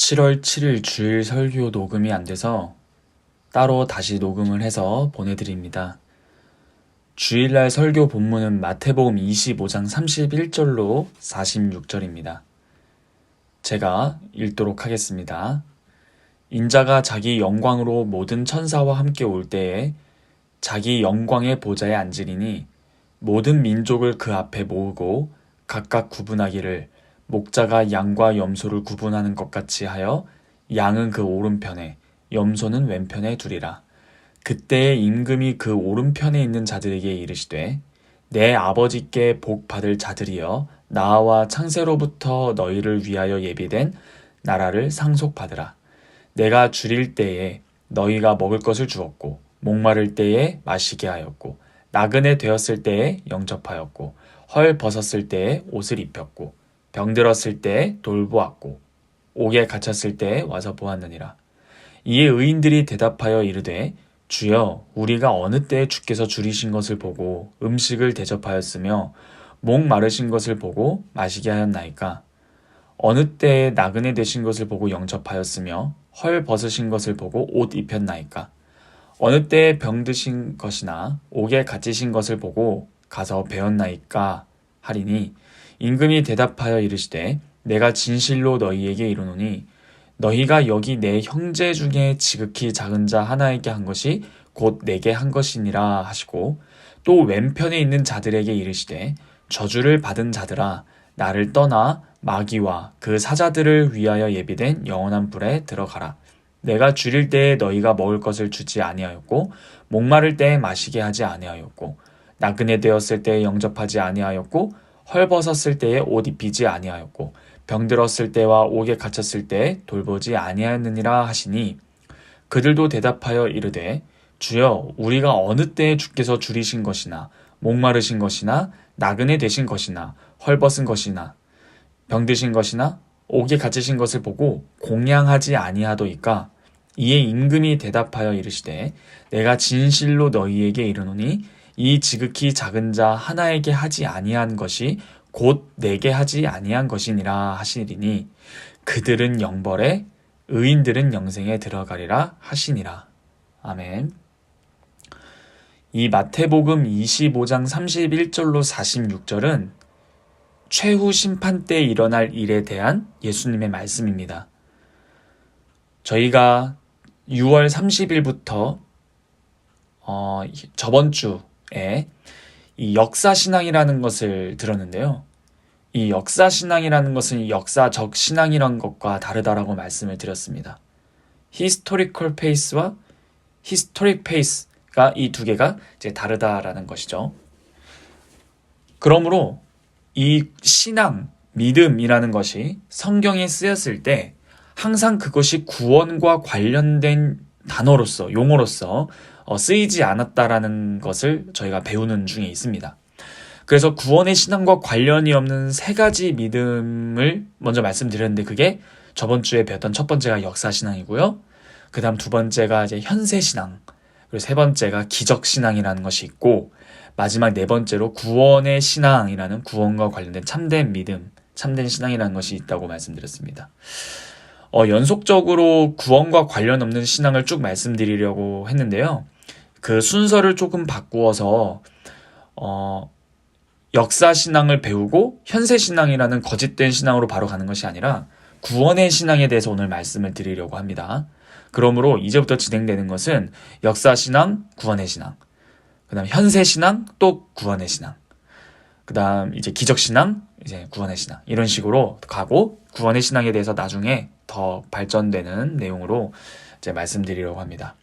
7월 7일 주일 설교 녹음이 안 돼서 따로 다시 녹음을 해서 보내드립니다. 주일날 설교 본문은 마태복음 25장 31절로 46절입니다. 제가 읽도록 하겠습니다. 인자가 자기 영광으로 모든 천사와 함께 올 때에 자기 영광의 보좌에 앉으리니 모든 민족을 그 앞에 모으고 각각 구분하기를 목자가 양과 염소를 구분하는 것 같이 하여 양은 그 오른편에 염소는 왼편에 두리라. 그때에 임금이 그 오른편에 있는 자들에게 이르시되 내 아버지께 복 받을 자들이여 나와 창세로부터 너희를 위하여 예비된 나라를 상속받으라. 내가 줄일 때에 너희가 먹을 것을 주었고 목마를 때에 마시게 하였고 나그네 되었을 때에 영접하였고 헐 벗었을 때에 옷을 입혔고 병들었을 때에 돌보았고 옥에 갇혔을 때에 와서 보았느니라. 이에 의인들이 대답하여 이르되 주여 우리가 어느 때에 주께서 줄이신 것을 보고 음식을 대접하였으며 목 마르신 것을 보고 마시게 하였나이까? 어느 때에 나그네 되신 것을 보고 영접하였으며 헐 벗으신 것을 보고 옷 입혔나이까? 어느 때에 병드신 것이나 옥에 갇히신 것을 보고 가서 배웠나이까? 하리니 임금이 대답하여 이르시되 내가 진실로 너희에게 이르노니 너희가 여기 내 형제 중에 지극히 작은 자 하나에게 한 것이 곧 내게 한 것이니라 하시고 또 왼편에 있는 자들에게 이르시되 저주를 받은 자들아 나를 떠나 마귀와 그 사자들을 위하여 예비된 영원한 불에 들어가라. 내가 줄일 때에 너희가 먹을 것을 주지 아니하였고 목마를 때에 마시게 하지 아니하였고 나그네 되었을 때에 영접하지 아니하였고 헐벗었을 때에 옷 입히지 아니하였고 병들었을 때와 옥에 갇혔을 때에 돌보지 아니하였느니라 하시니 그들도 대답하여 이르되 주여 우리가 어느 때에 주께서 줄이신 것이나 목마르신 것이나 나그네 되신 것이나 헐벗은 것이나 병드신 것이나 옥에 갇히신 것을 보고 공양하지 아니하도이까? 이에 임금이 대답하여 이르시되 내가 진실로 너희에게 이르노니 이 지극히 작은 자 하나에게 하지 아니한 것이 곧 내게 하지 아니한 것이니라 하시리니 그들은 영벌에 의인들은 영생에 들어가리라 하시니라. 아멘. 이 마태복음 25장 31절로 46절은 최후 심판 때 일어날 일에 대한 예수님의 말씀입니다. 저희가 6월 30일부터 저번 주에 이 역사신앙이라는 것을 들었는데요. 이 역사신앙이라는 것은 역사적 신앙이란 것과 다르다라고 말씀을 드렸습니다. Historical Faith와 Historic Faith가 이 두 개가 이제 다르다라는 것이죠. 그러므로 이 신앙, 믿음이라는 것이 성경에 쓰였을 때 항상 그것이 구원과 관련된 단어로서, 용어로서 쓰이지 않았다라는 것을 저희가 배우는 중에 있습니다. 그래서 구원의 신앙과 관련이 없는 세 가지 믿음을 먼저 말씀드렸는데 그게 저번 주에 배웠던 첫 번째가 역사신앙이고요. 그 다음 두 번째가 이제 현세신앙, 그리고 세 번째가 기적신앙이라는 것이 있고 마지막 네 번째로 구원의 신앙이라는 구원과 관련된 참된 믿음, 참된 신앙이라는 것이 있다고 말씀드렸습니다. 연속적으로 구원과 관련 없는 신앙을 쭉 말씀드리려고 했는데요. 그 순서를 조금 바꾸어서 역사신앙을 배우고 현세신앙이라는 거짓된 신앙으로 바로 가는 것이 아니라 구원의 신앙에 대해서 오늘 말씀을 드리려고 합니다. 그러므로 이제부터 진행되는 것은 역사신앙, 구원의 신앙, 그 다음 현세신앙, 또 구원의 신앙, 그 다음 이제 기적신앙, 이제 구원의 신앙 이런 식으로 가고 구원의 신앙에 대해서 나중에 더 발전되는 내용으로 이제 말씀드리려고 합니다.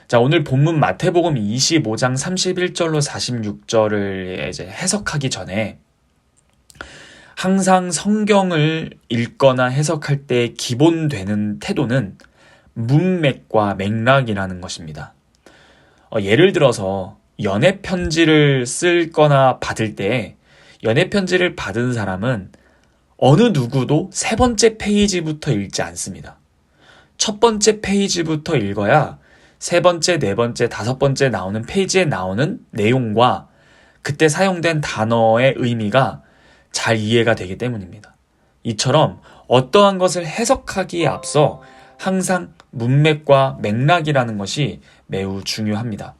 자, 오늘 본문 마태복음 25장 31절로 46절을 이제 해석하기 전에 항상 성경을 읽거나 해석할 때 기본 되는 태도는 문맥과 맥락이라는 것입니다. 예를 들어서 연애 편지를 쓸거나 받을 때 연애 편지를 받은 사람은 어느 누구도 세 번째 페이지부터 읽지 않습니다. 첫 번째 페이지부터 읽어야 세 번째, 네 번째, 다섯 번째 나오는 페이지에 나오는 내용과 그때 사용된 단어의 의미가 잘 이해가 되기 때문입니다. 이처럼 어떠한 것을 해석하기에 앞서 항상 문맥과 맥락이라는 것이 매우 중요합니다.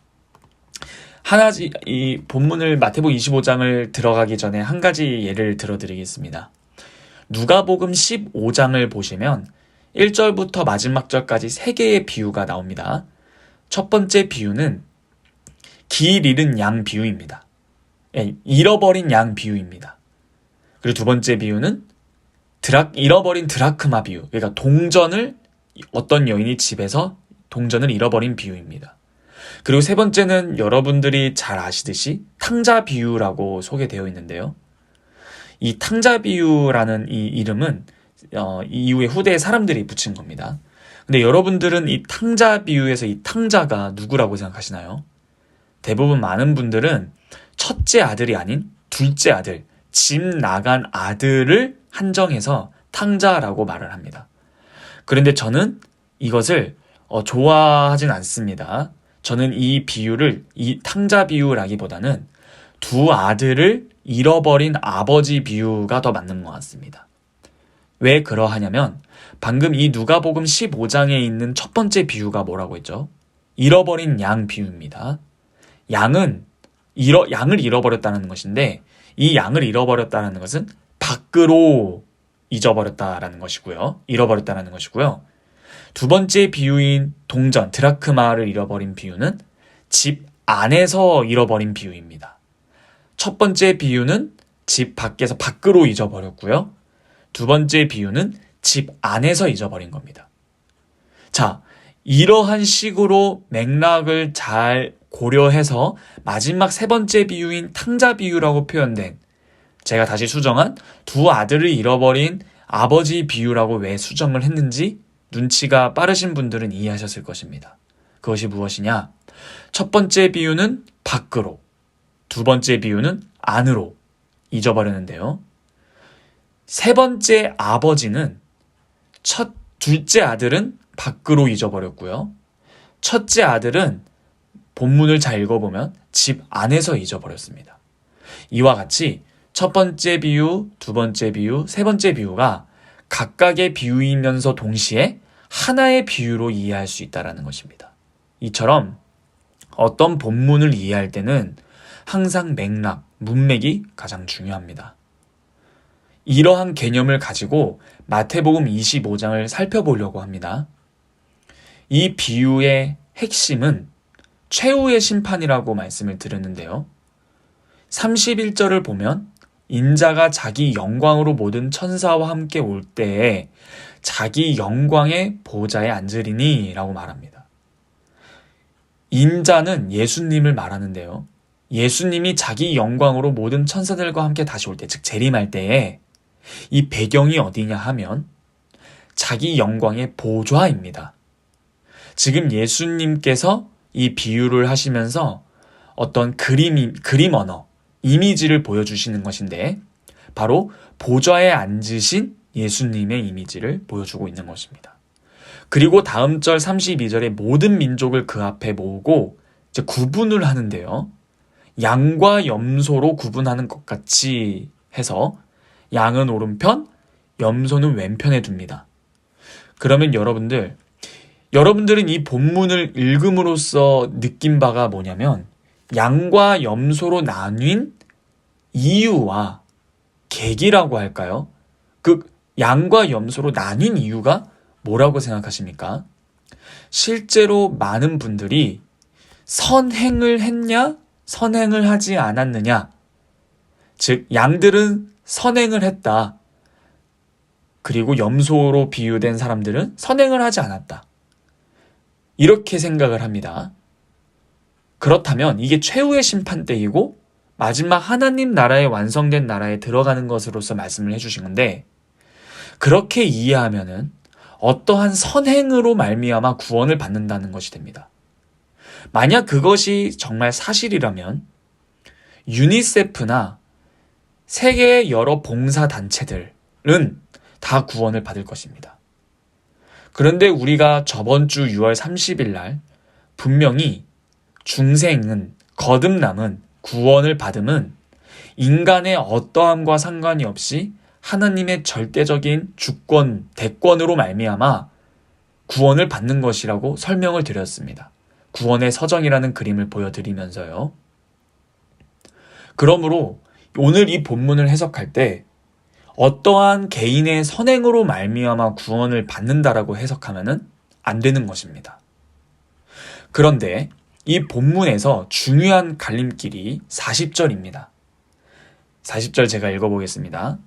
이 본문을 마태복음 25장을 들어가기 전에 한 가지 예를 들어드리겠습니다. 누가복음 15장을 보시면 1절부터 마지막 절까지 3개의 비유가 나옵니다. 첫 번째 비유는 길 잃은 양 비유입니다. 잃어버린 양 비유입니다. 그리고 두 번째 비유는 잃어버린 드라크마 비유. 그러니까 어떤 여인이 집에서 동전을 잃어버린 비유입니다. 그리고 세 번째는 여러분들이 잘 아시듯이 탕자 비유라고 소개되어 있는데요. 이 탕자 비유라는 이 이름은 이후에 후대에 사람들이 붙인 겁니다. 근데 여러분들은 이 탕자 비유에서 이 탕자가 누구라고 생각하시나요? 대부분 많은 분들은 첫째 아들이 아닌 둘째 아들, 집 나간 아들을 한정해서 탕자라고 말을 합니다. 그런데 저는 이것을 좋아하진 않습니다. 저는 이 비유를 이 탕자 비유라기보다는 두 아들을 잃어버린 아버지 비유가 더 맞는 것 같습니다. 왜 그러하냐면 방금 이 누가복음 15장에 있는 첫 번째 비유가 뭐라고 했죠? 잃어버린 양 비유입니다. 양을 잃어버렸다는 것인데 이 양을 잃어버렸다는 것은 밖으로 잃어버렸다는 것이고요. 두 번째 비유인 동전, 드라크마를 잃어버린 비유는 집 안에서 잃어버린 비유입니다. 첫 번째 비유는 집 밖에서 밖으로 잊어버렸고요. 두 번째 비유는 집 안에서 잊어버린 겁니다. 자, 이러한 식으로 맥락을 잘 고려해서 마지막 세 번째 비유인 탕자 비유라고 표현된, 제가 다시 수정한 두 아들을 잃어버린 아버지 비유라고 왜 수정을 했는지 눈치가 빠르신 분들은 이해하셨을 것입니다. 그것이 무엇이냐? 첫 번째 비유는 밖으로, 두 번째 비유는 안으로 잊어버렸는데요. 세 번째 아버지는 둘째 아들은 밖으로 잊어버렸고요. 첫째 아들은 본문을 잘 읽어보면 집 안에서 잊어버렸습니다. 이와 같이 첫 번째 비유, 두 번째 비유, 세 번째 비유가 각각의 비유이면서 동시에 하나의 비유로 이해할 수 있다는 것입니다. 이처럼 어떤 본문을 이해할 때는 항상 맥락, 문맥이 가장 중요합니다. 이러한 개념을 가지고 마태복음 25장을 살펴보려고 합니다. 이 비유의 핵심은 최후의 심판이라고 말씀을 드렸는데요. 31절을 보면 인자가 자기 영광으로 모든 천사와 함께 올 때에 자기 영광의 보좌에 앉으리니 라고 말합니다. 인자는 예수님을 말하는데요. 예수님이 자기 영광으로 모든 천사들과 함께 다시 올 때, 즉 재림할 때에 이 배경이 어디냐 하면 자기 영광의 보좌입니다. 지금 예수님께서 이 비유를 하시면서 어떤 그림 언어, 이미지를 보여주시는 것인데 바로 보좌에 앉으신 예수님의 이미지를 보여주고 있는 것입니다. 그리고 다음 절 32절에 모든 민족을 그 앞에 모으고 이제 구분을 하는데요. 양과 염소로 구분하는 것 같이 해서 양은 오른편, 염소는 왼편에 둡니다. 그러면 여러분들은 이 본문을 읽음으로써 느낀 바가 뭐냐면 양과 염소로 나뉜 이유와 계기라고 할까요? 그 양과 염소로 나뉜 이유가 뭐라고 생각하십니까? 실제로 많은 분들이 선행을 했냐, 선행을 하지 않았느냐, 즉 양들은 선행을 했다. 그리고 염소로 비유된 사람들은 선행을 하지 않았다. 이렇게 생각을 합니다. 그렇다면 이게 최후의 심판 때이고 마지막 하나님 나라의 완성된 나라에 들어가는 것으로서 말씀을 해주신 건데, 그렇게 이해하면은 어떠한 선행으로 말미암아 구원을 받는다는 것이 됩니다. 만약 그것이 정말 사실이라면 유니세프나 세계의 여러 봉사단체들은 다 구원을 받을 것입니다. 그런데 우리가 저번 주 6월 30일 날 분명히 중생은, 거듭남은, 구원을 받음은 인간의 어떠함과 상관이 없이 하나님의 절대적인 주권, 대권으로 말미암아 구원을 받는 것이라고 설명을 드렸습니다. 구원의 서정이라는 그림을 보여드리면서요. 그러므로 오늘 이 본문을 해석할 때 어떠한 개인의 선행으로 말미암아 구원을 받는다라고 해석하면은 안 되는 것입니다. 그런데 이 본문에서 중요한 갈림길이 40절입니다. 40절 제가 읽어보겠습니다.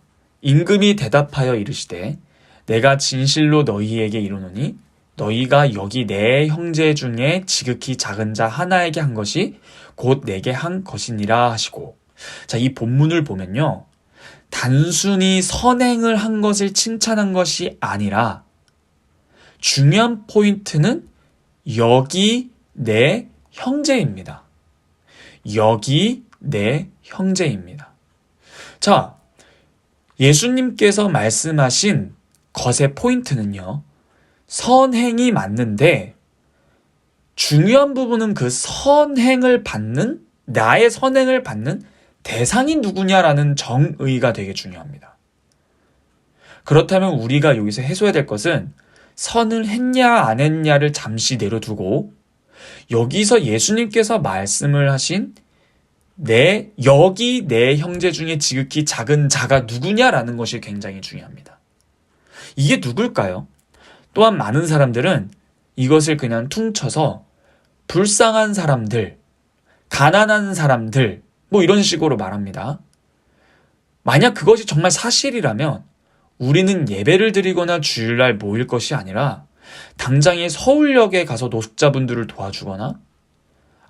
임금이 대답하여 이르시되 내가 진실로 너희에게 이르노니 너희가 여기 내 형제 중에 지극히 작은 자 하나에게 한 것이 곧 내게 한 것이니라 하시고, 자, 이 본문을 보면요, 단순히 선행을 한 것을 칭찬한 것이 아니라 중요한 포인트는 여기 내 형제입니다. 여기 내 형제입니다. 자, 예수님께서 말씀하신 것의 포인트는요, 선행이 맞는데 중요한 부분은 그 선행을 받는, 나의 선행을 받는 대상이 누구냐라는 정의가 되게 중요합니다. 그렇다면 우리가 여기서 해소해야 될 것은 선을 했냐 안 했냐를 잠시 내려두고 여기서 예수님께서 말씀을 하신 여기 내 형제 중에 지극히 작은 자가 누구냐라는 것이 굉장히 중요합니다. 이게 누굴까요? 또한 많은 사람들은 이것을 그냥 퉁쳐서 불쌍한 사람들, 가난한 사람들, 뭐 이런 식으로 말합니다. 만약 그것이 정말 사실이라면 우리는 예배를 드리거나 주일날 모일 것이 아니라 당장에 서울역에 가서 노숙자분들을 도와주거나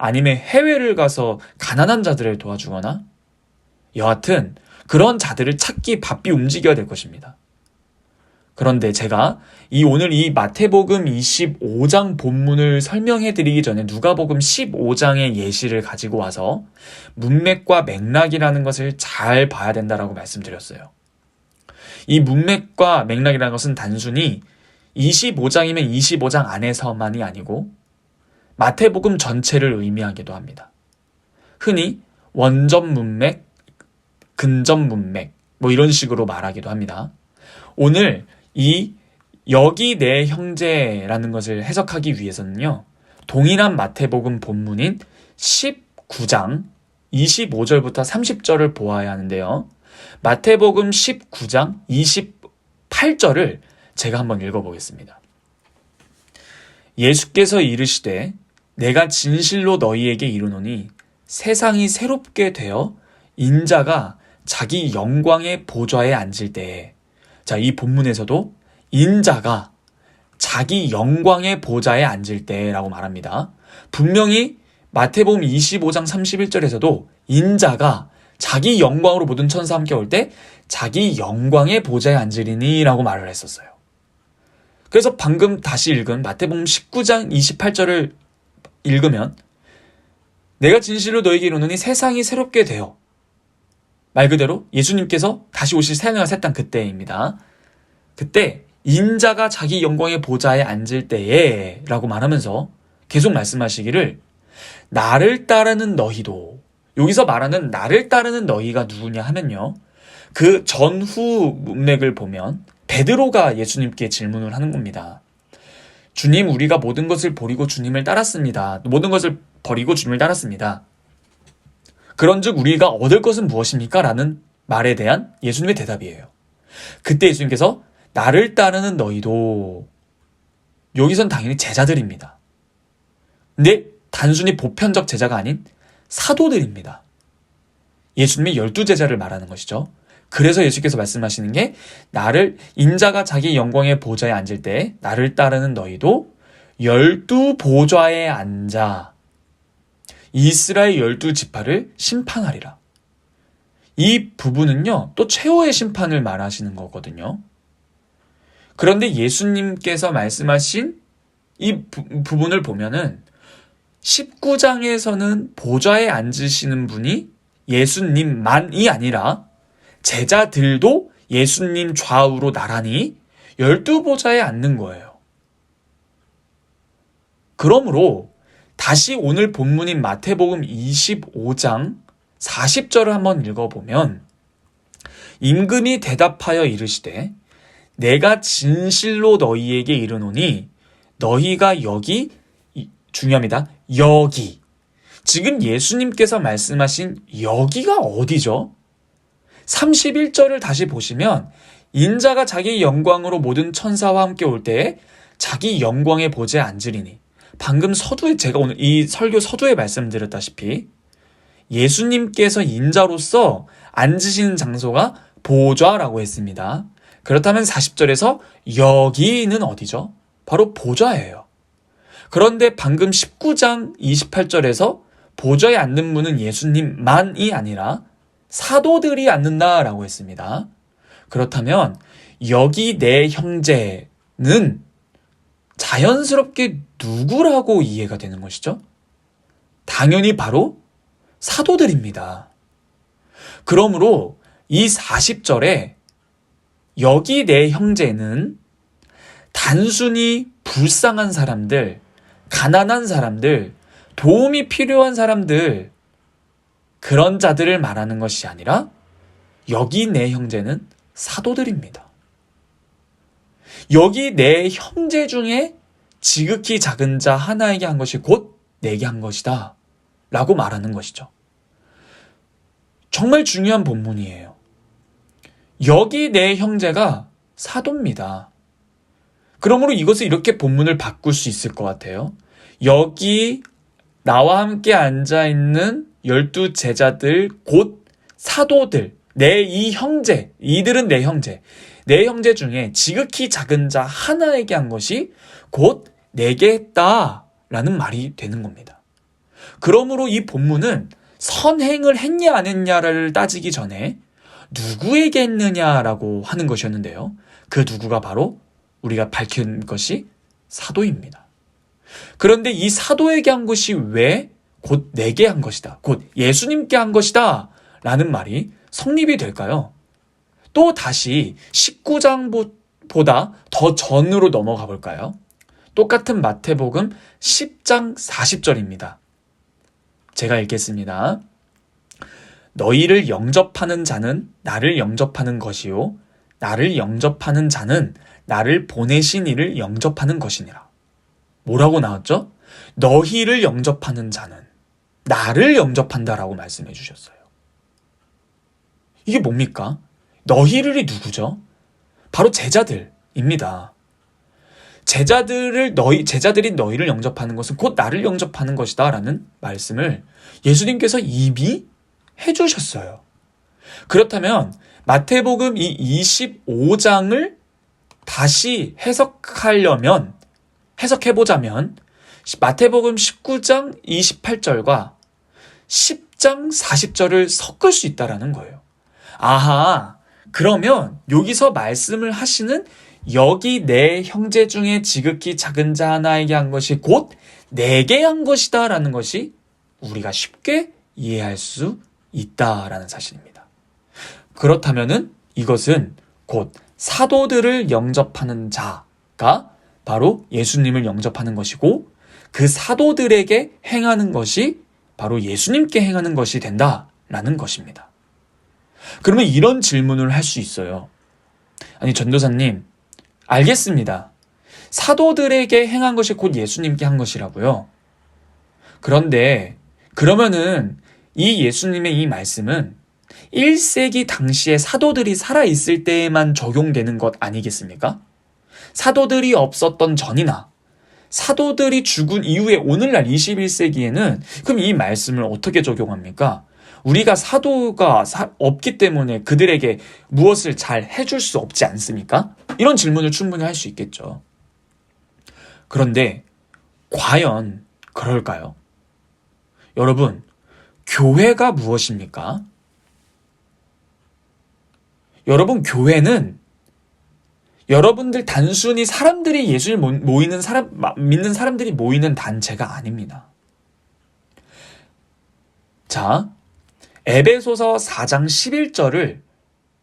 아니면 해외를 가서 가난한 자들을 도와주거나 여하튼 그런 자들을 찾기 바삐 움직여야 될 것입니다. 그런데 제가 오늘 이 마태복음 25장 본문을 설명해 드리기 전에 누가복음 15장의 예시를 가지고 와서 문맥과 맥락이라는 것을 잘 봐야 된다라고 말씀드렸어요. 이 문맥과 맥락이라는 것은 단순히 25장이면 25장 안에서만이 아니고 마태복음 전체를 의미하기도 합니다. 흔히 원전 문맥, 근전 문맥 뭐 이런 식으로 말하기도 합니다. 오늘 이 여기 내 형제라는 것을 해석하기 위해서는요, 동일한 마태복음 본문인 19장 25절부터 30절을 보아야 하는데요. 마태복음 19장 28절을 제가 한번 읽어보겠습니다. 예수께서 이르시되 내가 진실로 너희에게 이르노니 세상이 새롭게 되어 인자가 자기 영광의 보좌에 앉을 때에, 자, 이 본문에서도 인자가 자기 영광의 보좌에 앉을 때라고 말합니다. 분명히 마태복음 25장 31절에서도 인자가 자기 영광으로 모든 천사와 함께 올 때 자기 영광의 보좌에 앉으리니 라고 말을 했었어요. 그래서 방금 다시 읽은 마태복음 19장 28절을 읽으면 내가 진실로 너에게 이르노니 세상이 새롭게 되어, 말 그대로 예수님께서 다시 오실 새하늘과 새 땅 그때입니다. 그때 인자가 자기 영광의 보좌에 앉을 때에 라고 말하면서 계속 말씀하시기를 나를 따르는 너희도, 여기서 말하는 나를 따르는 너희가 누구냐 하면요, 그 전후 문맥을 보면 베드로가 예수님께 질문을 하는 겁니다. 주님, 우리가 모든 것을 버리고 주님을 따랐습니다. 모든 것을 버리고 주님을 따랐습니다. 그런즉 우리가 얻을 것은 무엇입니까? 라는 말에 대한 예수님의 대답이에요. 그때 예수님께서 나를 따르는 너희도, 여기선 당연히 제자들입니다. 근데 단순히 보편적 제자가 아닌 사도들입니다. 예수님의 12제자를 말하는 것이죠. 그래서 예수께서 말씀하시는 게 인자가 자기 영광의 보좌에 앉을 때 나를 따르는 너희도 12보좌에 앉아 이스라엘 12지파를 심판하리라. 이 부분은요, 또 최후의 심판을 말하시는 거거든요. 그런데 예수님께서 말씀하신 이 부분을 보면은 19장에서는 보좌에 앉으시는 분이 예수님만이 아니라 제자들도 예수님 좌우로 나란히 12보좌에 앉는 거예요. 그러므로 다시 오늘 본문인 마태복음 25장 40절을 한번 읽어보면 임금이 대답하여 이르시되 내가 진실로 너희에게 이르노니 너희가 여기, 중요합니다. 여기. 지금 예수님께서 말씀하신 여기가 어디죠? 31절을 다시 보시면 인자가 자기 영광으로 모든 천사와 함께 올 때에 자기 영광에 보좌에 앉으리니, 방금 서두에 제가 오늘 이 설교 서두에 말씀드렸다시피 예수님께서 인자로서 앉으시는 장소가 보좌라고 했습니다. 그렇다면 40절에서 여기는 어디죠? 바로 보좌예요. 그런데 방금 19장 28절에서 보좌에 앉는 분은 예수님만이 아니라 사도들이 앉는다라고 했습니다. 그렇다면 여기 내 형제는 자연스럽게 누구라고 이해가 되는 것이죠? 당연히 바로 사도들입니다. 그러므로 이 40절에 여기 내 형제는 단순히 불쌍한 사람들, 가난한 사람들, 도움이 필요한 사람들, 그런 자들을 말하는 것이 아니라 여기 내 형제는 사도들입니다. 여기 내 형제 중에 지극히 작은 자 하나에게 한 것이 곧 내게 한 것이다 라고 말하는 것이죠. 정말 중요한 본문이에요. 여기 내 형제가 사도입니다. 그러므로 이것을 이렇게 본문을 바꿀 수 있을 것 같아요. 여기 나와 함께 앉아있는 12 제자들 곧 사도들, 내 이 형제, 이들은 내 형제, 내 형제 중에 지극히 작은 자 하나에게 한 것이 곧 내게 했다라는 말이 되는 겁니다. 그러므로 이 본문은 선행을 했냐 안 했냐를 따지기 전에 누구에게 했느냐라고 하는 것이었는데요. 그 누구가 바로 우리가 밝힌 것이 사도입니다. 그런데 이 사도에게 한 것이 왜 곧 내게 한 것이다, 곧 예수님께 한 것이다 라는 말이 성립이 될까요? 또 다시 19장보다 더 전으로 넘어가 볼까요? 똑같은 마태복음 10장 40절입니다. 제가 읽겠습니다. 너희를 영접하는 자는 나를 영접하는 것이요 나를 영접하는 자는 나를 보내신 이를 영접하는 것이니라. 뭐라고 나왔죠? 너희를 영접하는 자는 나를 영접한다라고 말씀해 주셨어요. 이게 뭡니까? 너희들이 누구죠? 바로 제자들입니다. 제자들이 너희를 영접하는 것은 곧 나를 영접하는 것이다 라는 말씀을 예수님께서 이미 해주셨어요. 그렇다면 마태복음 이 25장을 다시 해석해보자면 마태복음 19장 28절과 10장 40절을 섞을 수 있다라는 거예요. 아하, 그러면 여기서 말씀을 하시는 여기 내 형제 중에 지극히 작은 자 하나에게 한 것이 곧 내게 한 것이다 라는 것이 우리가 쉽게 이해할 수 있다라는 사실입니다. 그렇다면은 이것은 곧 사도들을 영접하는 자가 바로 예수님을 영접하는 것이고 그 사도들에게 행하는 것이 바로 예수님께 행하는 것이 된다라는 것입니다. 그러면 이런 질문을 할 수 있어요. 아니 전도사님, 알겠습니다. 사도들에게 행한 것이 곧 예수님께 한 것이라고요. 그런데 그러면은 이 예수님의 이 말씀은 1세기 당시에 사도들이 살아있을 때에만 적용되는 것 아니겠습니까? 사도들이 없었던 전이나 사도들이 죽은 이후에 오늘날 21세기에는 그럼 이 말씀을 어떻게 적용합니까? 우리가 사도가 없기 때문에 그들에게 무엇을 잘 해줄 수 없지 않습니까? 이런 질문을 충분히 할 수 있겠죠. 그런데 과연 그럴까요? 여러분, 교회가 무엇입니까? 여러분, 교회는 여러분들 단순히 사람들이 예수를 믿는 사람들이 모이는 단체가 아닙니다. 자, 에베소서 4장 11절을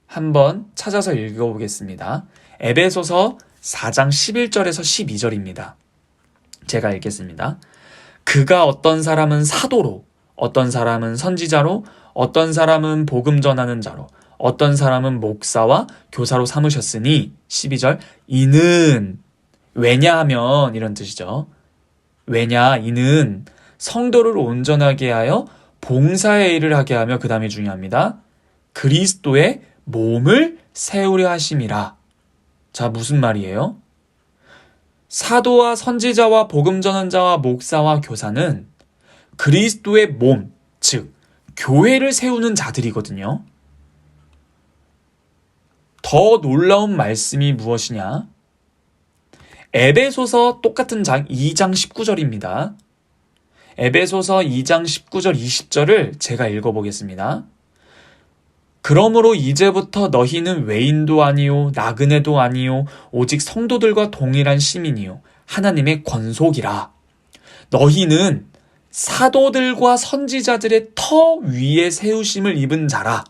한번 찾아서 읽어보겠습니다. 에베소서 4장 11절에서 12절입니다. 제가 읽겠습니다. 그가 어떤 사람은 사도로, 어떤 사람은 선지자로, 어떤 사람은 복음 전하는 자로, 어떤 사람은 목사와 교사로 삼으셨으니 12절 이는 왜냐하면 이런 뜻이죠. 왜냐 이는 성도를 온전하게 하여 봉사의 일을 하게 하며 그 다음이 중요합니다. 그리스도의 몸을 세우려 하심이라. 자, 무슨 말이에요? 사도와 선지자와 복음 전환자와 목사와 교사는 그리스도의 몸, 즉 교회를 세우는 자들이거든요. 더 놀라운 말씀이 무엇이냐? 에베소서 똑같은 장 2장 19절입니다. 에베소서 2장 19절 20절을 제가 읽어보겠습니다. 그러므로 이제부터 너희는 외인도 아니요 나그네도 아니요 오직 성도들과 동일한 시민이요 하나님의 권속이라. 너희는 사도들과 선지자들의 터 위에 세우심을 입은 자라.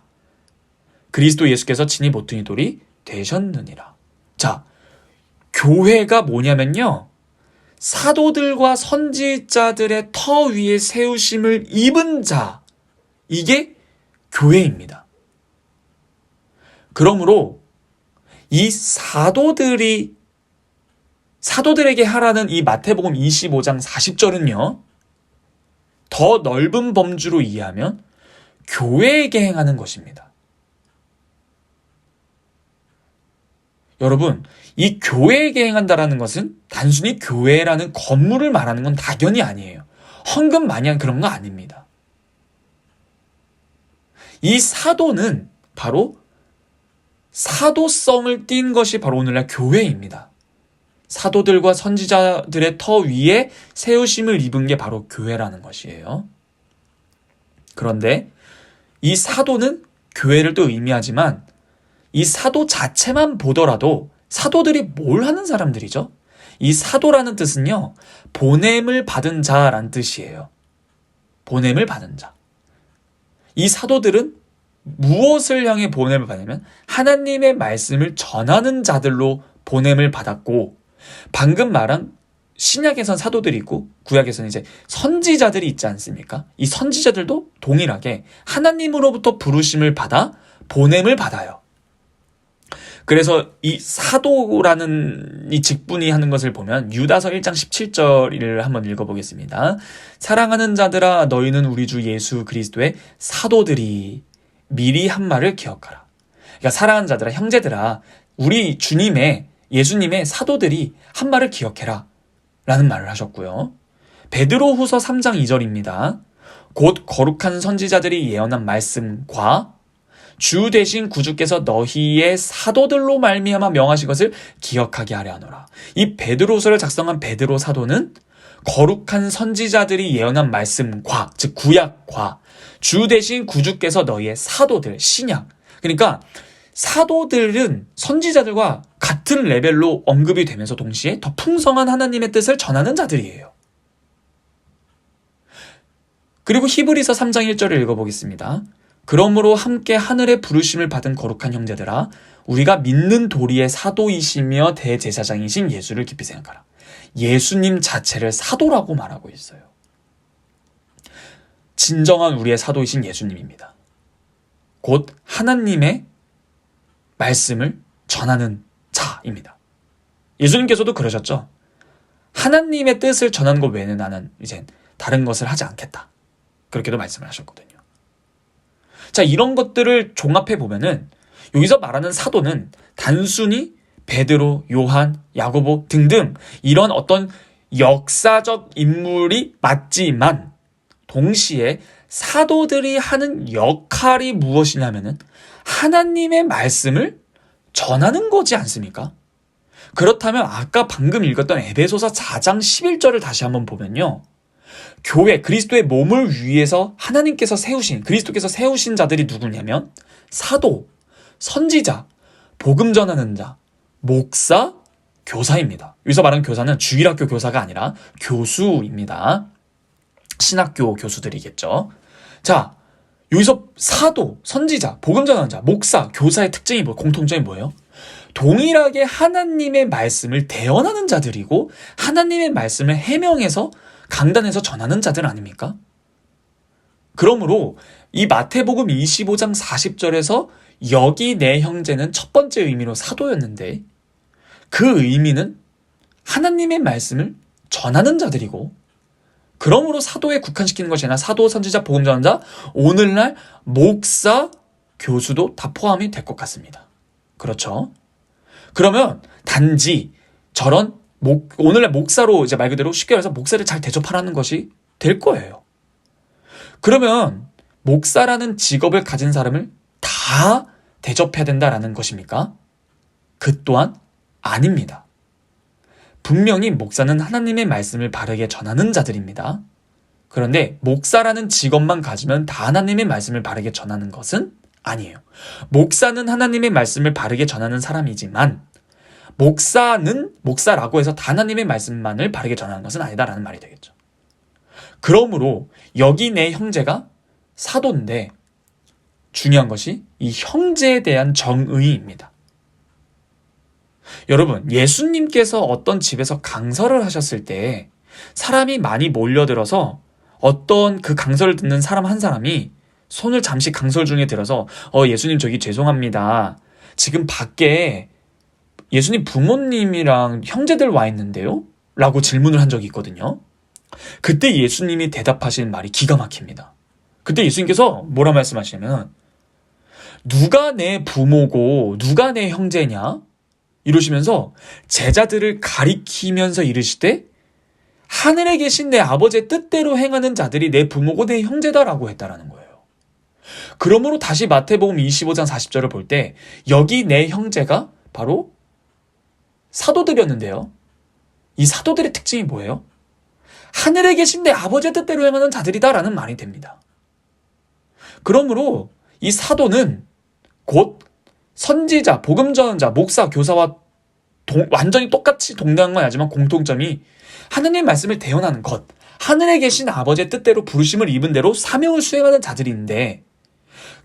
그리스도 예수께서 친히 모퉁이 돌이 되셨느니라. 자, 교회가 뭐냐면요, 사도들과 선지자들의 터 위에 세우심을 입은 자, 이게 교회입니다. 그러므로 이 사도들에게 하라는 이 마태복음 25장 40절은요, 더 넓은 범주로 이해하면 교회에게 행하는 것입니다. 여러분, 이 교회에게 행한다라는 것은 단순히 교회라는 건물을 말하는 건 당연히 아니에요. 헌금 마냥 그런 거 아닙니다. 이 사도는 바로 사도성을 띈 것이 바로 오늘날 교회입니다. 사도들과 선지자들의 터 위에 세우심을 입은 게 바로 교회라는 것이에요. 그런데 이 사도는 교회를 또 의미하지만 이 사도 자체만 보더라도 사도들이 뭘 하는 사람들이죠? 이 사도라는 뜻은요, 보냄을 받은 자라는 뜻이에요. 보냄을 받은 자. 이 사도들은 무엇을 향해 보냄을 받냐면 하나님의 말씀을 전하는 자들로 보냄을 받았고, 방금 말한 신약에선 사도들이 있고 구약에서는 이제 선지자들이 있지 않습니까? 이 선지자들도 동일하게 하나님으로부터 부르심을 받아 보냄을 받아요. 그래서 이 사도라는 이 직분이 하는 것을 보면 유다서 1장 17절을 한번 읽어보겠습니다. 사랑하는 자들아 너희는 우리 주 예수 그리스도의 사도들이 미리 한 말을 기억하라. 그러니까 사랑하는 자들아, 형제들아, 우리 주님의 예수님의 사도들이 한 말을 기억해라 라는 말을 하셨고요. 베드로후서 3장 2절입니다. 곧 거룩한 선지자들이 예언한 말씀과 주 대신 구주께서 너희의 사도들로 말미암아 명하신 것을 기억하게 하려 하노라. 이 베드로서를 작성한 베드로 사도는 거룩한 선지자들이 예언한 말씀과, 즉 구약과 주 대신 구주께서 너희의 사도들, 신약, 그러니까 사도들은 선지자들과 같은 레벨로 언급이 되면서 동시에 더 풍성한 하나님의 뜻을 전하는 자들이에요. 그리고 히브리서 3장 1절을 읽어보겠습니다. 그러므로 함께 하늘의 부르심을 받은 거룩한 형제들아, 우리가 믿는 도리의 사도이시며 대제사장이신 예수를 깊이 생각하라. 예수님 자체를 사도라고 말하고 있어요. 진정한 우리의 사도이신 예수님입니다. 곧 하나님의 말씀을 전하는 자입니다. 예수님께서도 그러셨죠. 하나님의 뜻을 전하는 것 외에는 나는 이제 다른 것을 하지 않겠다. 그렇게도 말씀을 하셨거든요. 자, 이런 것들을 종합해 보면은 여기서 말하는 사도는 단순히 베드로, 요한, 야고보 등등 이런 어떤 역사적 인물이 맞지만 동시에 사도들이 하는 역할이 무엇이냐면은 하나님의 말씀을 전하는 거지 않습니까? 그렇다면 아까 방금 읽었던 에베소서 4장 11절을 다시 한번 보면요, 교회, 그리스도의 몸을 위해서 하나님께서 세우신, 그리스도께서 세우신 자들이 누구냐면 사도, 선지자, 복음 전하는 자, 목사, 교사입니다. 여기서 말하는 교사는 주일학교 교사가 아니라 교수입니다. 신학교 교수들이겠죠. 자, 여기서 사도, 선지자, 복음 전하는 자, 목사, 교사의 특징이 공통점이 뭐예요? 동일하게 하나님의 말씀을 대언하는 자들이고 하나님의 말씀을 해명해서 강단에서 전하는 자들 아닙니까? 그러므로 이 마태복음 25장 40절에서 여기 내 형제는 첫 번째 의미로 사도였는데 그 의미는 하나님의 말씀을 전하는 자들이고 그러므로 사도에 국한시키는 것이 아니라 사도, 선지자, 복음 전자, 오늘날 목사, 교수도 다 포함이 될 것 같습니다. 그렇죠? 그러면 단지 저런 오늘날 목사로 이제 말 그대로 쉽게 말해서 목사를 잘 대접하라는 것이 될 거예요. 그러면 목사라는 직업을 가진 사람을 다 대접해야 된다라는 것입니까? 그 또한 아닙니다. 분명히 목사는 하나님의 말씀을 바르게 전하는 자들입니다. 그런데 목사라는 직업만 가지면 다 하나님의 말씀을 바르게 전하는 것은 아니에요. 목사는 하나님의 말씀을 바르게 전하는 사람이지만 목사는 목사라고 해서 다 하나님의 말씀만을 바르게 전하는 것은 아니다라는 말이 되겠죠. 그러므로 여기 내 형제가 사도인데 중요한 것이 이 형제에 대한 정의입니다. 여러분, 예수님께서 어떤 집에서 강설을 하셨을 때 사람이 많이 몰려들어서 어떤 그 강설을 듣는 사람 한 사람이 손을 잠시 강설 중에 들어서 예수님 저기 죄송합니다. 지금 밖에 예수님 부모님이랑 형제들 와 있는데요? 라고 질문을 한 적이 있거든요. 그때 예수님이 대답하신 말이 기가 막힙니다. 그때 예수님께서 뭐라 말씀하시냐면 누가 내 부모고 누가 내 형제냐? 이러시면서 제자들을 가리키면서 이르시되 하늘에 계신 내 아버지의 뜻대로 행하는 자들이 내 부모고 내 형제다라고 했다라는 거예요. 그러므로 다시 마태복음 25장 40절을 볼 때 여기 내 형제가 바로 사도들이었는데요. 이 사도들의 특징이 뭐예요? 하늘에 계신 내 아버지의 뜻대로 행하는 자들이다라는 말이 됩니다. 그러므로 이 사도는 곧 선지자, 복음전자, 목사, 교사와 완전히 똑같이 동등한 건 아니지만 공통점이 하나님의 말씀을 대언하는 것, 하늘에 계신 아버지의 뜻대로 부르심을 입은 대로 사명을 수행하는 자들인데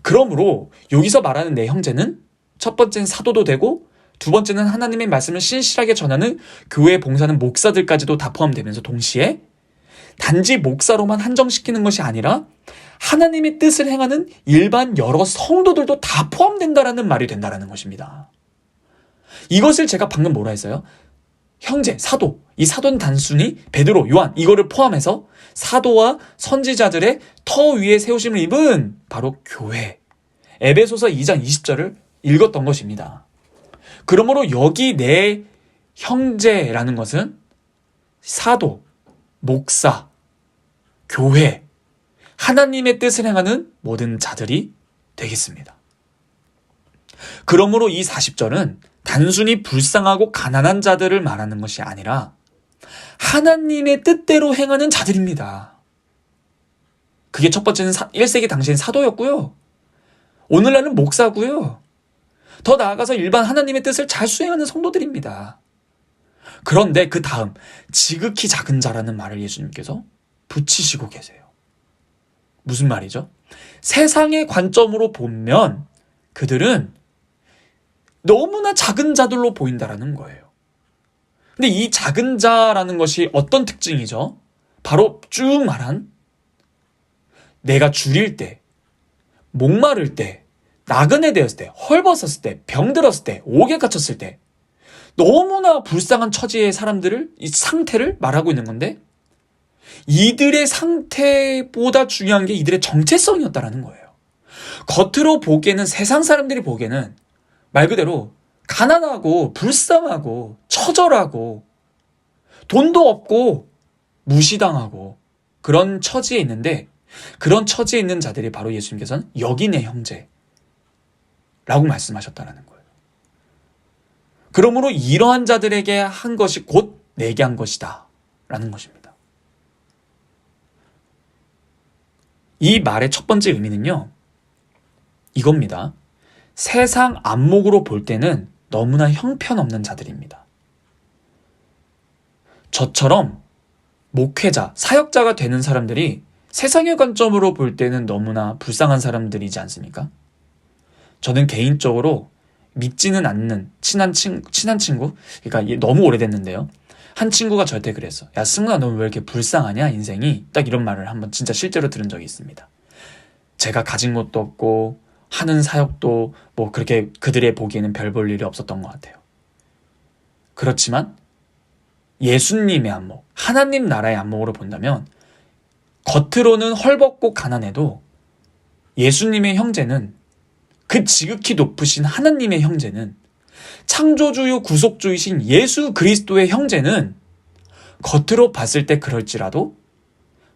그러므로 여기서 말하는 내 형제는 첫 번째는 사도도 되고 두 번째는 하나님의 말씀을 신실하게 전하는 교회에 봉사하는 목사들까지도 다 포함되면서 동시에 단지 목사로만 한정시키는 것이 아니라 하나님의 뜻을 행하는 일반 여러 성도들도 다 포함된다라는 말이 된다라는 것입니다. 이것을 제가 방금 뭐라 했어요? 형제, 사도. 이 사도는 단순히 베드로, 요한 이거를 포함해서 사도와 선지자들의 터 위에 세우심을 입은 바로 교회. 에베소서 2장 20절을 읽었던 것입니다. 그러므로 여기 내 형제라는 것은 사도, 목사, 교회, 하나님의 뜻을 행하는 모든 자들이 되겠습니다. 그러므로 이 40절은 단순히 불쌍하고 가난한 자들을 말하는 것이 아니라 하나님의 뜻대로 행하는 자들입니다. 그게 첫 번째는 1세기 당시엔 사도였고요. 오늘날은 목사고요. 더 나아가서 일반 하나님의 뜻을 잘 수행하는 성도들입니다. 그런데 그 다음 지극히 작은 자라는 말을 예수님께서 붙이시고 계세요. 무슨 말이죠? 세상의 관점으로 보면 그들은 너무나 작은 자들로 보인다라는 거예요. 근데 이 작은 자라는 것이 어떤 특징이죠? 바로 쭉 말한 내가 줄일 때, 목마를 때, 나그네 되었을 때, 헐벗었을 때, 병들었을 때, 옥에 갇혔을 때 너무나 불쌍한 처지의 사람들을 이 상태를 말하고 있는 건데 이들의 상태보다 중요한 게 이들의 정체성이었다라는 거예요. 겉으로 보기에는 세상 사람들이 보기에는 말 그대로 가난하고 불쌍하고 처절하고 돈도 없고 무시당하고 그런 처지에 있는데 그런 처지에 있는 자들이 바로 예수님께서는 여기 내 형제라고 말씀하셨다라는 거예요. 그러므로 이러한 자들에게 한 것이 곧 내게 한 것이다 라는 것입니다. 이 말의 첫 번째 의미는요, 이겁니다. 세상 안목으로 볼 때는 너무나 형편없는 자들입니다. 저처럼 목회자, 사역자가 되는 사람들이 세상의 관점으로 볼 때는 너무나 불쌍한 사람들이지 않습니까? 저는 개인적으로 믿지는 않는 친한 친구? 그러니까 너무 오래됐는데요. 한 친구가 저한테 그랬어. 야, 승훈아, 너 왜 이렇게 불쌍하냐, 인생이? 딱 이런 말을 한번 진짜 실제로 들은 적이 있습니다. 제가 가진 것도 없고 하는 사역도 뭐 그렇게 그들의 보기에는 별 볼 일이 없었던 것 같아요. 그렇지만 예수님의 안목, 하나님 나라의 안목으로 본다면 겉으로는 헐벗고 가난해도 예수님의 형제는, 그 지극히 높으신 하나님의 형제는, 창조주요 구속주이신 예수 그리스도의 형제는 겉으로 봤을 때 그럴지라도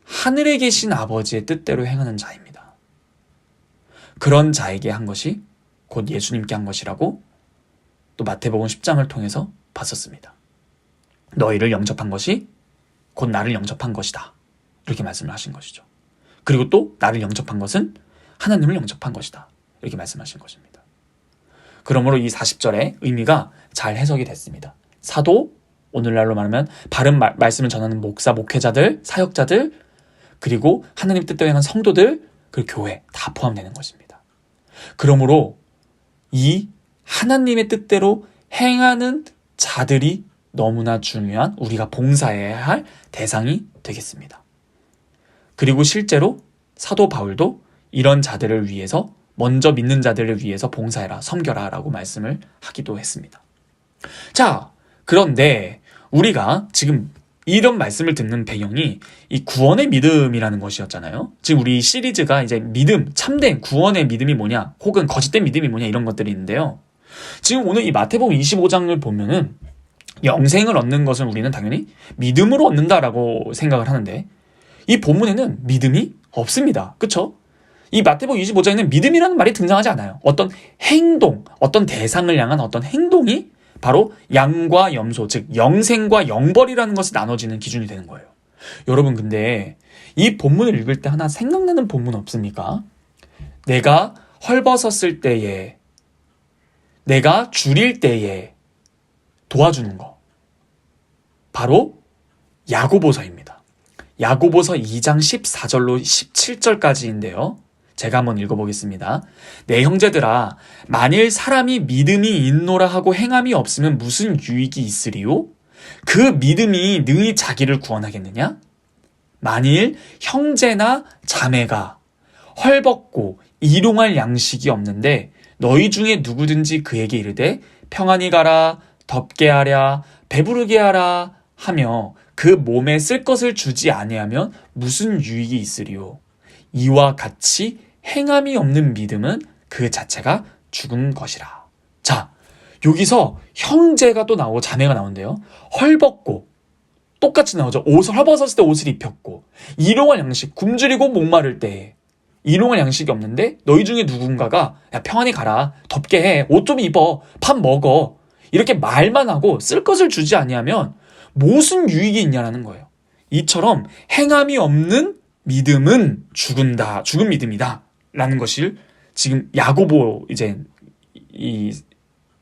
하늘에 계신 아버지의 뜻대로 행하는 자입니다. 그런 자에게 한 것이 곧 예수님께 한 것이라고 또 마태복음 10장을 통해서 봤었습니다. 너희를 영접한 것이 곧 나를 영접한 것이다. 이렇게 말씀을 하신 것이죠. 그리고 또 나를 영접한 것은 하나님을 영접한 것이다. 이렇게 말씀하신 것입니다. 그러므로 이 40절의 의미가 잘 해석이 됐습니다. 사도, 오늘날로 말하면 바른 말씀을 전하는 목사, 목회자들, 사역자들, 그리고 하나님 뜻대로 행한 성도들, 그리고 교회 다 포함되는 것입니다. 그러므로 이 하나님의 뜻대로 행하는 자들이 너무나 중요한, 우리가 봉사해야 할 대상이 되겠습니다. 그리고 실제로 사도 바울도 이런 자들을 위해서, 먼저 믿는 자들을 위해서 봉사해라, 섬겨라 라고 말씀을 하기도 했습니다. 자, 그런데 우리가 지금 이런 말씀을 듣는 배경이 이 구원의 믿음이라는 것이었잖아요. 지금 우리 시리즈가 이제 믿음, 참된 구원의 믿음이 뭐냐, 혹은 거짓된 믿음이 뭐냐, 이런 것들이 있는데요. 지금 오늘 이 마태복음 25장을 보면은 영생을 얻는 것을 우리는 당연히 믿음으로 얻는다라고 생각을 하는데, 이 본문에는 믿음이 없습니다. 그쵸? 이 마태복음 25장에는 믿음이라는 말이 등장하지 않아요. 어떤 행동, 어떤 대상을 향한 어떤 행동이 바로 양과 염소, 즉 영생과 영벌이라는 것이 나눠지는 기준이 되는 거예요. 여러분, 근데 이 본문을 읽을 때 하나 생각나는 본문 없습니까? 내가 헐벗었을 때에, 내가 줄일 때에 도와주는 거, 바로 야고보서입니다. 야고보서 2장 14절로 17절까지인데요. 제가 한번 읽어보겠습니다. 내 형제들아, 만일 사람이 믿음이 있노라 하고 행함이 없으면 무슨 유익이 있으리요? 그 믿음이 능히 자기를 구원하겠느냐? 만일 형제나 자매가 헐벗고 일용할 양식이 없는데 너희 중에 누구든지 그에게 이르되 평안히 가라, 덥게 하랴, 배부르게 하라 하며 그 몸에 쓸 것을 주지 아니하면 무슨 유익이 있으리요? 이와 같이 행함이 없는 믿음은 그 자체가 죽은 것이라. 자, 여기서 형제가 또 나오고 자매가 나오는데요. 헐벗고, 똑같이 나오죠. 헐벗었을 때 옷을 입혔고, 일용할 양식, 굶주리고 목마를 때 일용할 양식이 없는데 너희 중에 누군가가 야, 평안히 가라, 덥게 해, 옷 좀 입어, 밥 먹어, 이렇게 말만 하고 쓸 것을 주지 아니하면 무슨 유익이 있냐라는 거예요. 이처럼 행함이 없는 믿음은 죽은다, 죽은 믿음이다 라는 것을 지금 야고보, 이제 이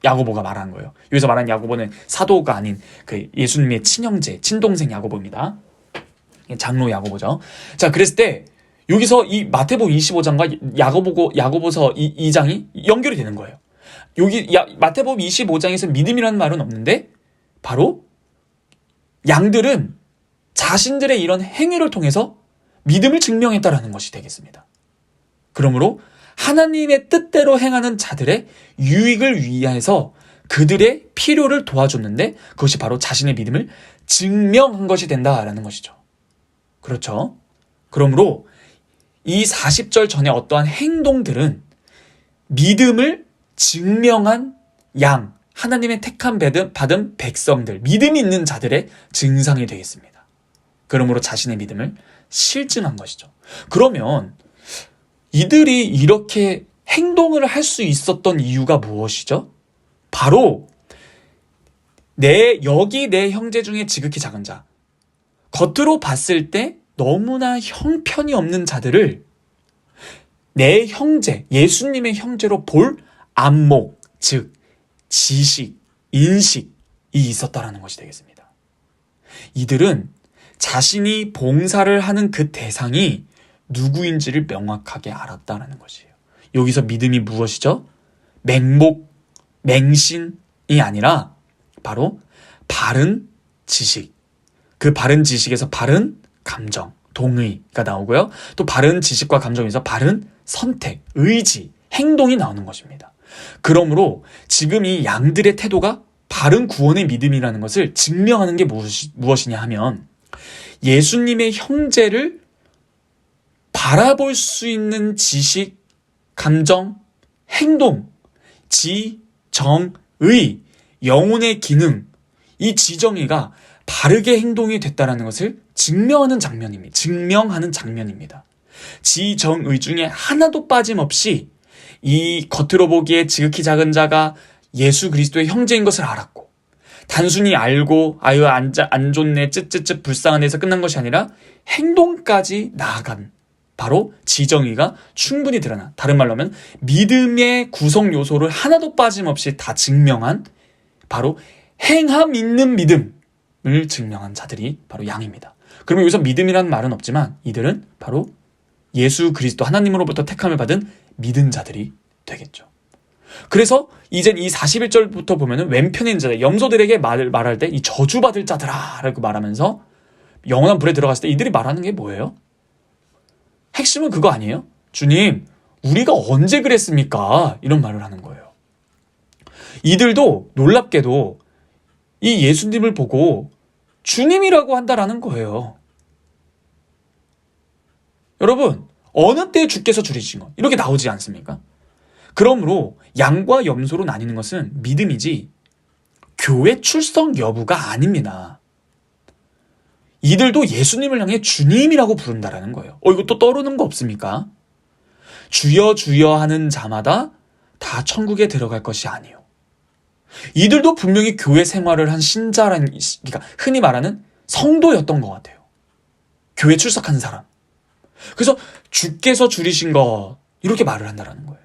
야고보가 말한 거예요. 여기서 말하는 야고보는 사도가 아닌 그 예수님의 친형제, 친동생 야고보입니다. 장로 야고보죠. 자, 그랬을 때 여기서 이 마태복음 25장과 야고보서 2장이 연결이 되는 거예요. 여기 마태복음 25장에서 믿음이라는 말은 없는데 바로 양들은 자신들의 이런 행위를 통해서 믿음을 증명했다라는 것이 되겠습니다. 그러므로 하나님의 뜻대로 행하는 자들의 유익을 위해서 그들의 필요를 도와줬는데 그것이 바로 자신의 믿음을 증명한 것이 된다라는 것이죠. 그렇죠? 그러므로 이 40절 전에 어떠한 행동들은 믿음을 증명한 양, 하나님의 택함 받은 백성들, 믿음이 있는 자들의 증상이 되겠습니다. 그러므로 자신의 믿음을 실증한 것이죠. 그러면 이들이 이렇게 행동을 할 수 있었던 이유가 무엇이죠? 바로 여기 내 형제 중에 지극히 작은 자, 겉으로 봤을 때 너무나 형편이 없는 자들을 내 형제, 예수님의 형제로 볼 안목, 즉 지식, 인식이 있었다라는 것이 되겠습니다. 이들은 자신이 봉사를 하는 그 대상이 누구인지를 명확하게 알았다는 것이에요. 여기서 믿음이 무엇이죠? 맹신이 아니라 바로 바른 지식. 그 바른 지식에서 바른 감정, 동의가 나오고요. 또 바른 지식과 감정에서 바른 선택, 의지, 행동이 나오는 것입니다. 그러므로 지금 이 양들의 태도가 바른 구원의 믿음이라는 것을 증명하는 게 무엇이냐 하면 예수님의 형제를 바라볼 수 있는 지식, 감정, 행동, 지, 정, 의, 영혼의 기능, 이 지정의가 바르게 행동이 됐다는 것을 증명하는 장면입니다. 지, 정, 의 중에 하나도 빠짐없이 이 겉으로 보기에 지극히 작은 자가 예수 그리스도의 형제인 것을 알았고, 단순히 알고 아유 안 좋네 쯧쯧쯧 불쌍한 데서 끝난 것이 아니라 행동까지 나아간 바로 지정의가 충분히 드러난, 다른 말로 하면 믿음의 구성 요소를 하나도 빠짐없이 다 증명한 바로 행함 있는 믿음을 증명한 자들이 바로 양입니다. 그러면 여기서 믿음이라는 말은 없지만 이들은 바로 예수 그리스도 하나님으로부터 택함을 받은 믿은 자들이 되겠죠. 그래서 이젠 이 41절부터 보면은 왼편인 자들, 염소들에게 말할 때 이 저주받을 자들아 라고 말하면서 영원한 불에 들어갔을 때 이들이 말하는 게 뭐예요? 핵심은 그거 아니에요? 주님, 우리가 언제 그랬습니까? 이런 말을 하는 거예요. 이들도 놀랍게도 이 예수님을 보고 주님이라고 한다라는 거예요. 여러분, 어느 때에 주께서 줄이신 것? 이렇게 나오지 않습니까? 그러므로 양과 염소로 나뉘는 것은 믿음이지 교회 출석 여부가 아닙니다. 이들도 예수님을 향해 주님이라고 부른다라는 거예요. 이거 또 떠오르는 거 없습니까? 주여 주여 하는 자마다 다 천국에 들어갈 것이 아니요. 이들도 분명히 교회 생활을 한 그러니까 흔히 말하는 성도였던 것 같아요. 교회 출석한 사람. 그래서 주께서 줄이신 것 이렇게 말을 한다라는 거예요.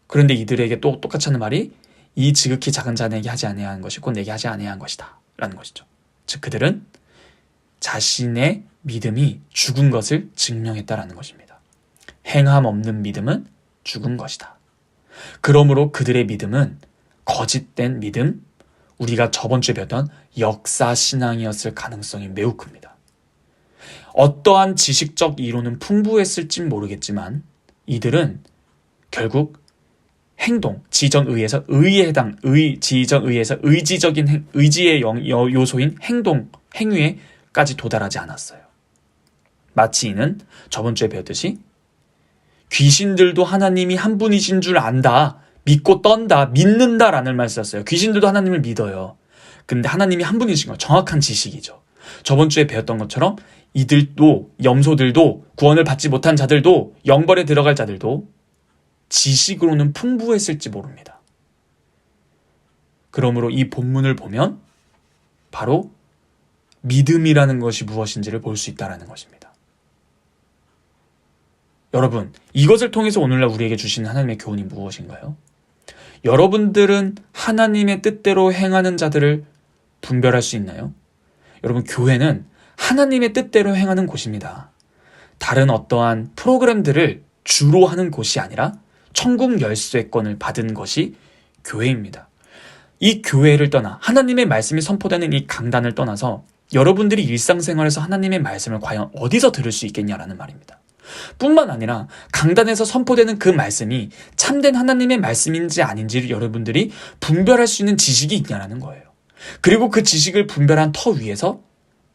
그런데 이들에게 또 똑같이 하는 말이 이 지극히 작은 자에게 하지 아니한 것이 곧 내게 하지 아니한 것이다 라는 것이죠. 즉 그들은 자신의 믿음이 죽은 것을 증명했다라는 것입니다. 행함 없는 믿음은 죽은 것이다. 그러므로 그들의 믿음은 거짓된 믿음, 우리가 저번 주에 배웠던 역사신앙이었을 가능성이 매우 큽니다. 어떠한 지식적 이론은 풍부했을지 모르겠지만 이들은 결국 행동, 지정의에서 지정의에서 의지의 요소인 행동, 행위에까지 도달하지 않았어요. 마치 이는 저번 주에 배웠듯이 귀신들도 하나님이 한 분이신 줄 안다, 믿고 떤다, 믿는다라는 말을 썼어요. 귀신들도 하나님을 믿어요. 근데 하나님이 한 분이신 거 정확한 지식이죠. 저번 주에 배웠던 것처럼 이들도, 염소들도, 구원을 받지 못한 자들도, 영벌에 들어갈 자들도 지식으로는 풍부했을지 모릅니다. 그러므로 이 본문을 보면 바로 믿음이라는 것이 무엇인지를 볼 수 있다는 것입니다. 여러분, 이것을 통해서 오늘날 우리에게 주시는 하나님의 교훈이 무엇인가요? 여러분들은 하나님의 뜻대로 행하는 자들을 분별할 수 있나요? 여러분, 교회는 하나님의 뜻대로 행하는 곳입니다. 다른 어떠한 프로그램들을 주로 하는 곳이 아니라 천국 열쇠권을 받은 것이 교회입니다. 이 교회를 떠나 하나님의 말씀이 선포되는 이 강단을 떠나서 여러분들이 일상생활에서 하나님의 말씀을 과연 어디서 들을 수 있겠냐라는 말입니다. 뿐만 아니라 강단에서 선포되는 그 말씀이 참된 하나님의 말씀인지 아닌지를 여러분들이 분별할 수 있는 지식이 있냐라는 거예요. 그리고 그 지식을 분별한 터 위에서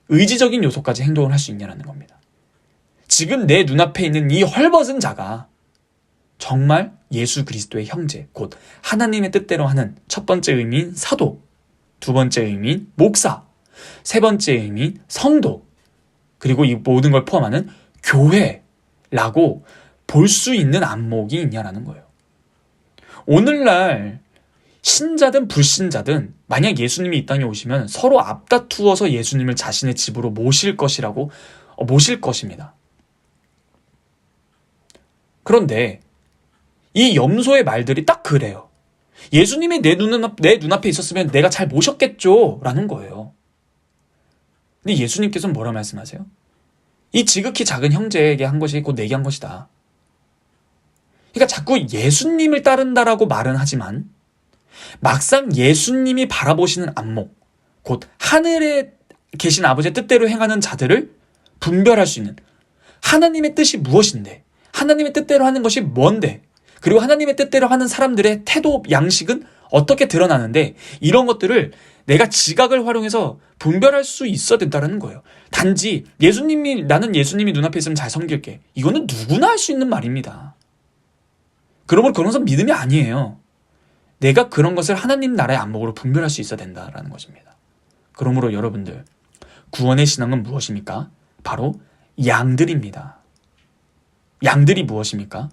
의지적인 요소까지 행동을 할 수 있냐라는 겁니다. 지금 내 눈앞에 있는 이 헐벗은 자가 정말 예수 그리스도의 형제, 곧 하나님의 뜻대로 하는 첫 번째 의미인 사도, 두 번째 의미인 목사, 세 번째 의미인 성도, 그리고 이 모든 걸 포함하는 교회라고 볼 수 있는 안목이 있냐라는 거예요. 오늘날 신자든 불신자든 만약 예수님이 이 땅에 오시면 서로 앞다투어서 예수님을 자신의 집으로 모실 것입니다. 그런데 이 염소의 말들이 딱 그래요. 예수님이 내 눈앞에 있었으면 내가 잘 모셨겠죠 라는 거예요. 근데 예수님께서는 뭐라 말씀하세요? 이 지극히 작은 형제에게 한 것이 곧 내게 한 것이다. 그러니까 자꾸 예수님을 따른다라고 말은 하지만 막상 예수님이 바라보시는 안목, 곧 하늘에 계신 아버지의 뜻대로 행하는 자들을 분별할 수 있는 하나님의 뜻이 무엇인데, 하나님의 뜻대로 하는 것이 뭔데, 그리고 하나님의 뜻대로 하는 사람들의 태도, 양식은 어떻게 드러나는데 이런 것들을 내가 지각을 활용해서 분별할 수 있어야 된다는 거예요. 단지 나는 예수님이 눈앞에 있으면 잘 섬길게. 이거는 누구나 할 수 있는 말입니다. 그러므로 그런 것은 믿음이 아니에요. 내가 그런 것을 하나님 나라의 안목으로 분별할 수 있어야 된다는 것입니다. 그러므로 여러분들, 구원의 신앙은 무엇입니까? 바로 양들입니다. 양들이 무엇입니까?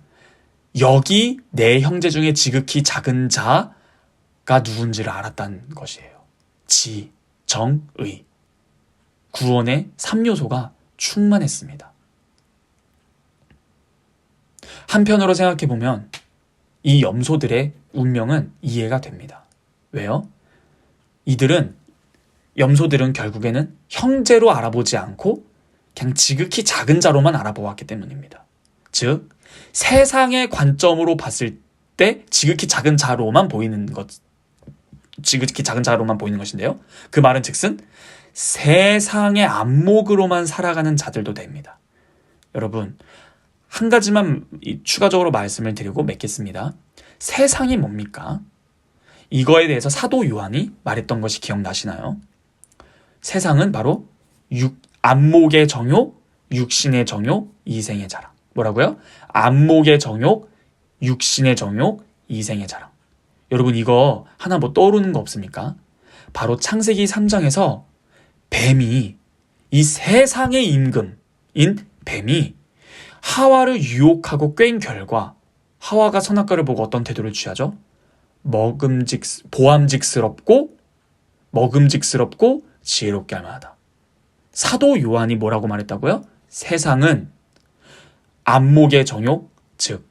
여기 내 형제 중에 지극히 작은 자가 누군지를 알았다는 것이에요. 지, 정, 의. 구원의 3요소가 충만했습니다. 한편으로 생각해보면 이 염소들의 운명은 이해가 됩니다. 왜요? 염소들은 결국에는 형제로 알아보지 않고 그냥 지극히 작은 자로만 알아보았기 때문입니다. 즉, 세상의 관점으로 봤을 때 지극히 작은 자로만 보이는 것인데요. 그 말은 즉슨 세상의 안목으로만 살아가는 자들도 됩니다. 여러분, 한 가지만 추가적으로 말씀을 드리고 맺겠습니다. 세상이 뭡니까? 이거에 대해서 사도 요한이 말했던 것이 기억나시나요? 세상은 바로 안목의 정욕, 육신의 정욕, 이생의 자랑. 뭐라고요? 안목의 정욕, 육신의 정욕, 이생의 자랑. 여러분, 이거 하나 떠오르는 거 없습니까? 바로 창세기 3장에서 뱀이, 이 세상의 임금인 뱀이 하와를 유혹하고 꾀인 결과 하와가 선악과를 보고 어떤 태도를 취하죠? 보암직스럽고 지혜롭게 할 만하다. 사도 요한이 뭐라고 말했다고요? 세상은 안목의 정욕, 즉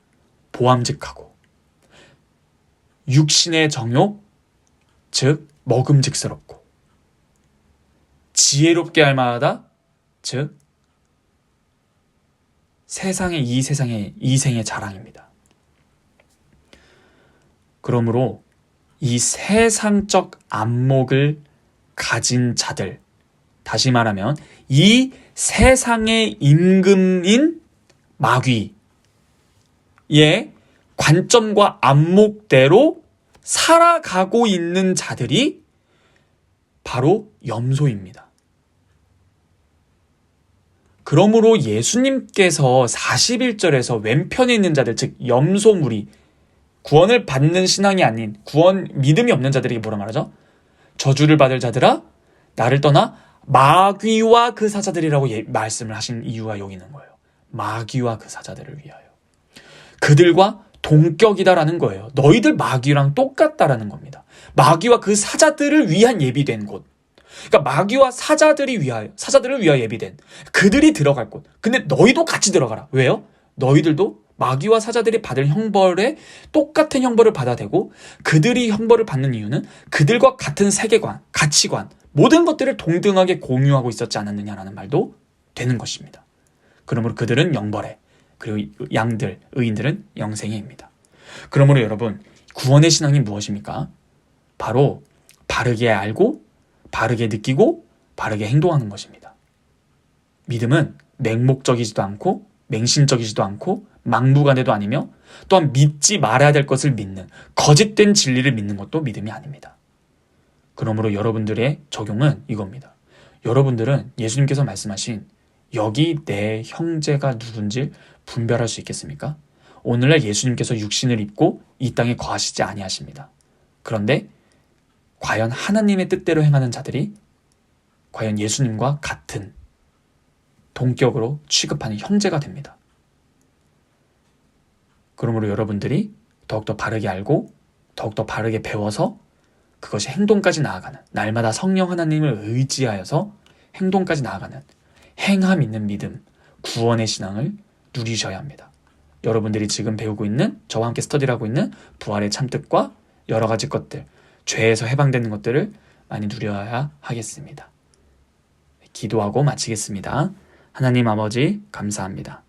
보암직하고, 육신의 정욕, 즉 먹음직스럽고, 지혜롭게 할 만하다, 즉 이 세상의 이생의 자랑입니다. 그러므로 이 세상적 안목을 가진 자들, 다시 말하면 이 세상의 임금인 마귀의 관점과 안목대로 살아가고 있는 자들이 바로 염소입니다. 그러므로 예수님께서 41절에서 왼편에 있는 자들, 즉 염소무리, 구원을 받는 신앙이 아닌 믿음이 없는 자들에게 뭐라 말하죠? 저주를 받을 자들아 나를 떠나 마귀와 그 사자들이라고 말씀을 하신 이유가 여기 있는 거예요. 마귀와 그 사자들을 위하여. 그들과 동격이다라는 거예요. 너희들 마귀랑 똑같다라는 겁니다. 마귀와 그 사자들을 위한 예비된 곳. 그러니까 마귀와 사자들을 위하여 예비된 그들이 들어갈 곳. 근데 너희도 같이 들어가라. 왜요? 너희들도 마귀와 사자들이 받을 형벌에 똑같은 형벌을 받아야 되고, 그들이 형벌을 받는 이유는 그들과 같은 세계관, 가치관, 모든 것들을 동등하게 공유하고 있었지 않았느냐라는 말도 되는 것입니다. 그러므로 그들은 영벌에, 그리고 의인들은 영생에입니다. 그러므로 여러분, 구원의 신앙이 무엇입니까? 바로 바르게 알고, 바르게 느끼고, 바르게 행동하는 것입니다. 믿음은 맹목적이지도 않고 맹신적이지도 않고 막무가내도 아니며, 또한 믿지 말아야 될 것을 믿는, 거짓된 진리를 믿는 것도 믿음이 아닙니다. 그러므로 여러분들의 적용은 이겁니다. 여러분들은 예수님께서 말씀하신 여기 내 형제가 누군지 분별할 수 있겠습니까? 오늘날 예수님께서 육신을 입고 이 땅에 거하시지 아니하십니다. 그런데 과연 하나님의 뜻대로 행하는 자들이 과연 예수님과 같은 동격으로 취급하는 형제가 됩니다. 그러므로 여러분들이 더욱더 바르게 알고 더욱더 바르게 배워서 그것이 행동까지 나아가는, 날마다 성령 하나님을 의지하여서 행동까지 나아가는 행함 있는 믿음, 구원의 신앙을 누리셔야 합니다. 여러분들이 지금 배우고 있는, 저와 함께 스터디를 하고 있는 부활의 참뜻과 여러 가지 것들, 죄에서 해방되는 것들을 많이 누려야 하겠습니다. 기도하고 마치겠습니다. 하나님 아버지 감사합니다.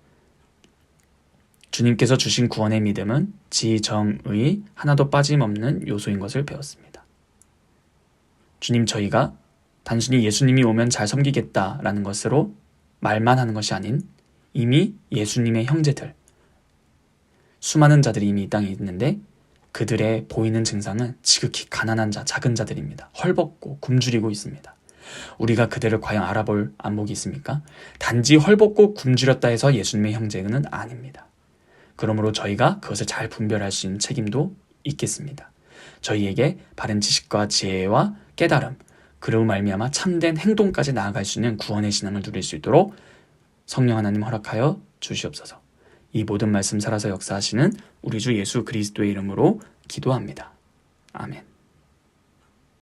주님께서 주신 구원의 믿음은 지, 정, 의 하나도 빠짐없는 요소인 것을 배웠습니다. 주님, 저희가 단순히 예수님이 오면 잘 섬기겠다라는 것으로 말만 하는 것이 아닌 이미 예수님의 형제들, 수많은 자들이 이미 이 땅에 있는데 그들의 보이는 증상은 지극히 가난한 자, 작은 자들입니다. 헐벗고 굶주리고 있습니다. 우리가 그들을 과연 알아볼 안목이 있습니까? 단지 헐벗고 굶주렸다 해서 예수님의 형제는 아닙니다. 그러므로 저희가 그것을 잘 분별할 수 있는 책임도 있겠습니다. 저희에게 바른 지식과 지혜와 깨달음, 그로 말미암아 참된 행동까지 나아갈 수 있는 구원의 신앙을 누릴 수 있도록 성령 하나님 허락하여 주시옵소서. 이 모든 말씀 살아서 역사하시는 우리 주 예수 그리스도의 이름으로 기도합니다. 아멘.